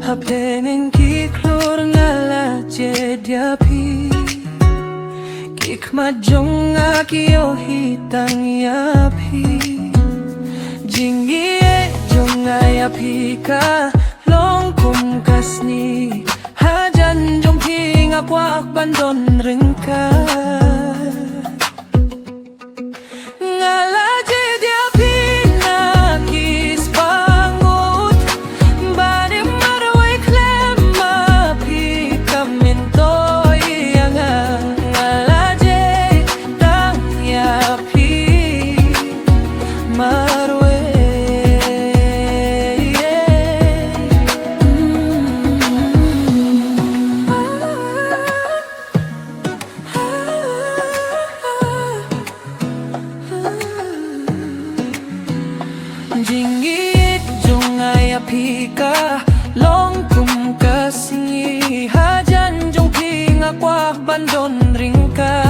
Hapenen kiklur ngala jediapi Kik majong akio hitang yapi Jingie jong ayapi ka long kum kasni Hajan jong hinga kwak bandon ringka Ngala jediapi nakis pangut Bade marway klema pi kaminto yanga Ngala jedang yapi marway Jinggit jong ayapika long kum kasngi hajan jong pinga kwak bandon ringka